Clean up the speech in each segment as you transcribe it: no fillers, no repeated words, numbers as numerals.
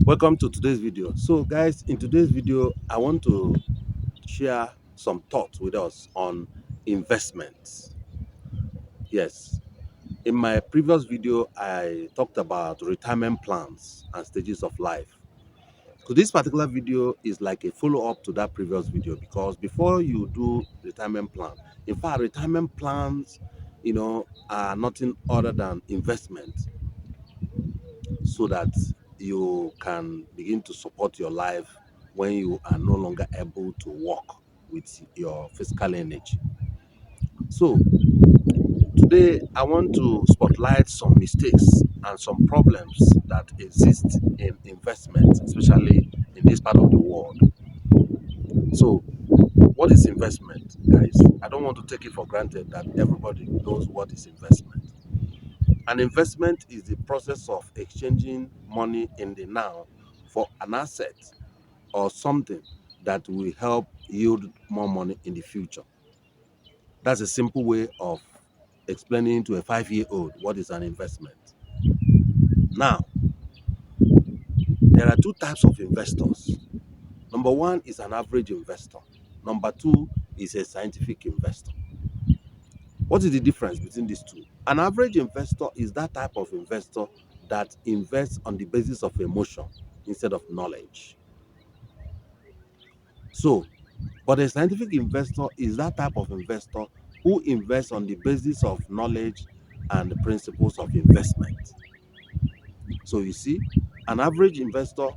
Welcome to today's video. So guys, in today's video I want to share some thoughts with us on investments. Yes, in my previous video I talked about retirement plans and stages of life. So this particular video is like a follow-up to that previous video, because before you do retirement plan, in fact retirement plans are nothing other than investment, so that you can begin to support your life when you are no longer able to work with your physical energy. So today I want to spotlight some mistakes and some problems that exist in investment, especially in this part of the world. So what is investment, guys? I don't want to take it for granted that everybody knows what is investment. An investment is the process of exchanging money in the now for an asset or something that will help yield more money in the future. That's a simple way of explaining to a 5-year-old what is an investment. Now, there are two types of investors. Number one is an average investor. Number two is a scientific investor. What is the difference between these two? An average investor is that type of investor that invests on the basis of emotion instead of knowledge. So, but a scientific investor is that type of investor who invests on the basis of knowledge and the principles of investment. So you see, an average investor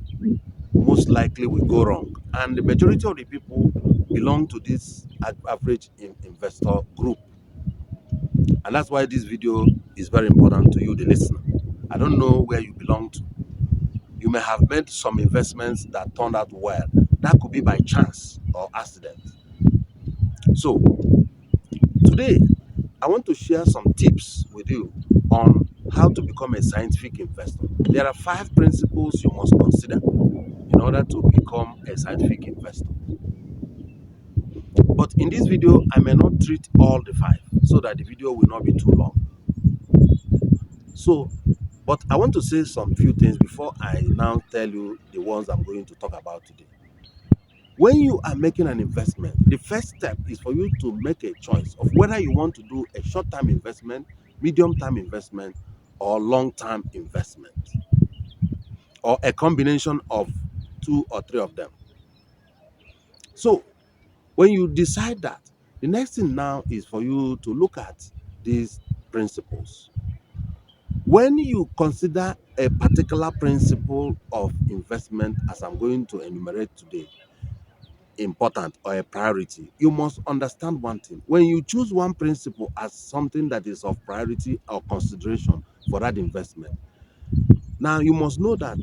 most likely will go wrong, and the majority of the people belong to this average investor group. And that's why this video is very important to you, the listener. I don't know where you belong to. You may have made some investments that turned out well. That could be by chance or accident. So today, I want to share some tips with you on how to become a scientific investor. There are 5 principles you must consider in order to become a scientific investor. But in this video, I may not treat all the 5 so that the video will not be too long. But I want to say some few things before I now tell you the ones I'm going to talk about today. When you are making an investment, the first step is for you to make a choice of whether you want to do a short-term investment, medium-term investment, or long-term investment, or a combination of 2 or 3 of them. So when you decide that, the next thing now is for you to look at these principles. When you consider a particular principle of investment, as I'm going to enumerate today, important or a priority, you must understand one thing. When you choose one principle as something that is of priority or consideration for that investment, now you must know that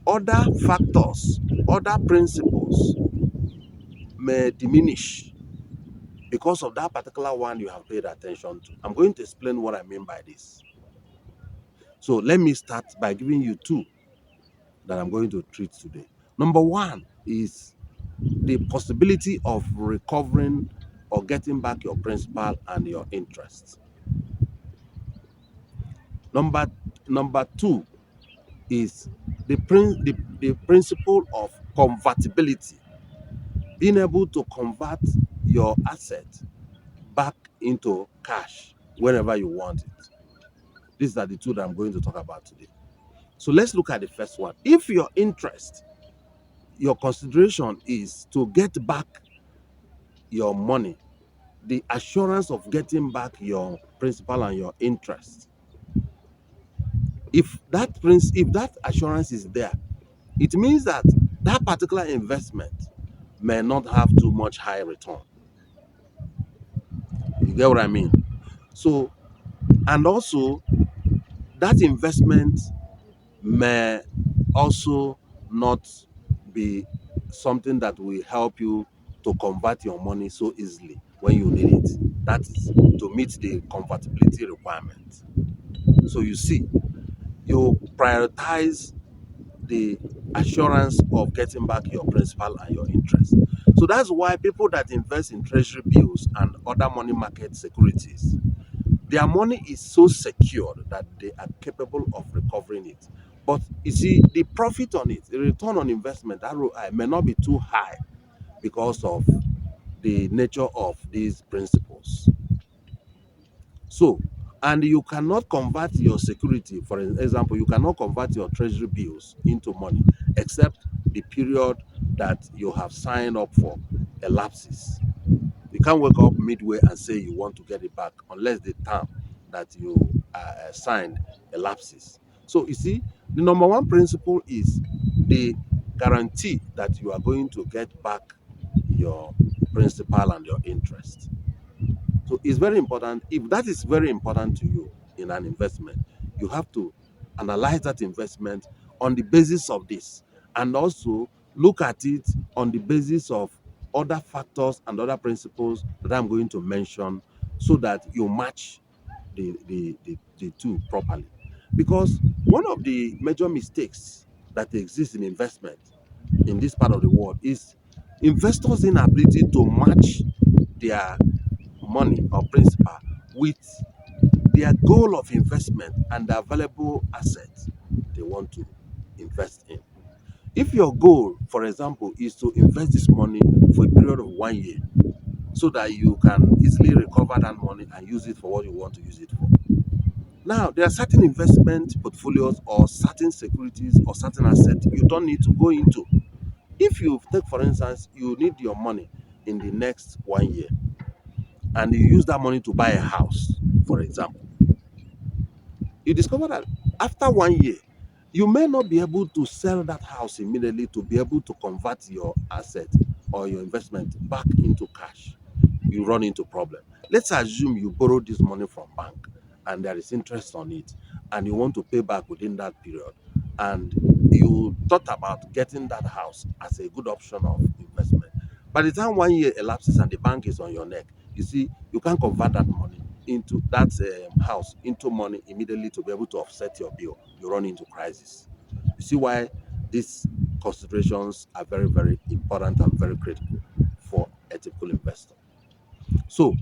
other factors, other principles may diminish because of that particular one you have paid attention to. I'm going to explain what I mean by this. So let me start by giving you 2 that I'm going to treat today. Number 1 is the possibility of recovering or getting back your principal and your interest. Number 2 is the principle of convertibility, being able to convert your asset back into cash whenever you want it. These are the 2 that I'm going to talk about today. So let's look at the first one. If your interest, your consideration is to get back your money, the assurance of getting back your principal and your interest, if that assurance is there, it means that that particular investment may not have too much high return. You get what I mean? So, and also that investment may also not be something that will help you to convert your money so easily when you need it. That is to meet the convertibility requirement. So you see, you prioritize the assurance of getting back your principal and your interest. So that's why people that invest in treasury bills and other money market securities, their money is so secure that they are capable of recovering it. But you see, the profit on it, the return on investment, ROI, may not be too high because of the nature of these principles. So, and you cannot convert your security, for example, you cannot convert your treasury bills into money except the period that you have signed up for elapses. You can't wake up midway and say you want to get it back unless the term that you signed elapses. So you see, the number one principle is the guarantee that you are going to get back your principal and your interest. So it's very important. If that is very important to you in an investment, you have to analyze that investment on the basis of this, and also look at it on the basis of other factors and other principles that I'm going to mention, so that you match the two properly. Because one of the major mistakes that exist in investment in this part of the world is investors' inability to match their money or principal with their goal of investment and the available assets they want to invest in. If your goal, for example, is to invest this money for a period of 1 year so that you can easily recover that money and use it for what you want to use it for. Now, there are certain investment portfolios or certain securities or certain assets you don't need to go into. If you take, for instance, you need your money in the next 1 year, and you use that money to buy a house, for example, you discover that after 1 year, you may not be able to sell that house immediately to be able to convert your asset or your investment back into cash. You run into problem. Let's assume you borrowed this money from bank and there is interest on it, and you want to pay back within that period, and you thought about getting that house as a good option of investment. By the time 1 year elapses and the bank is on your neck, you see, you can't convert that money into that house into money immediately to be able to offset your bill. You run into crisis. You see why these considerations are very, very important and very critical for a typical investor. So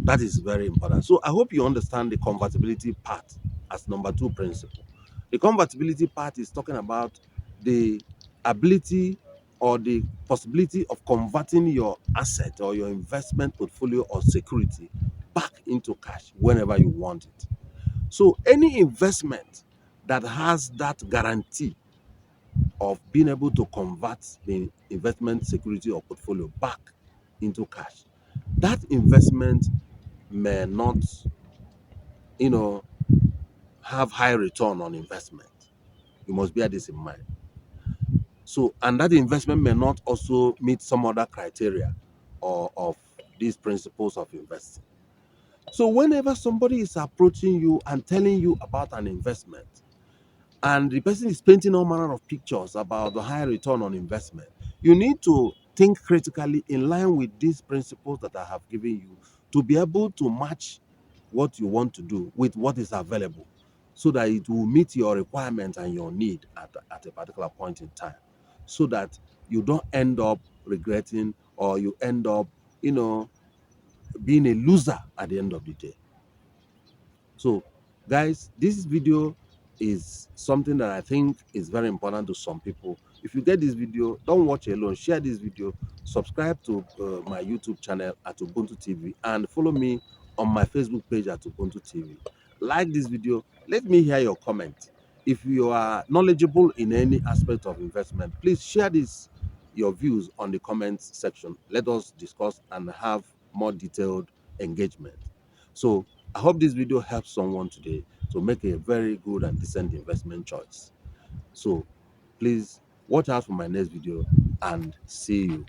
that is very important. So I hope you understand the convertibility part as number two principle. The convertibility part is talking about the ability or the possibility of converting your asset or your investment portfolio or security back into cash whenever you want it. So any investment that has that guarantee of being able to convert the investment security or portfolio back into cash, that investment may not, you know, have high return on investment. You must bear this in mind. So, and that investment may not also meet some other criteria or of these principles of investing. So, whenever somebody is approaching you and telling you about an investment, and the person is painting all manner of pictures about the high return on investment, you need to think critically in line with these principles that I have given you to be able to match what you want to do with what is available, so that it will meet your requirements and your need at a particular point in time, so that you don't end up regretting, or you end up, you know, being a loser at the end of the day. So, guys, this video is something that I think is very important to some people. If you get this video, don't watch alone. Share this video. Subscribe to my YouTube channel at Ubuntu TV, and follow me on my Facebook page at Ubuntu TV. Like this video. Let me hear your comment. If you are knowledgeable in any aspect of investment, please share this your views on the comments section. Let us discuss and have more detailed engagement. So I hope this video helps someone today to make a very good and decent investment choice. So please watch out for my next video, and see you.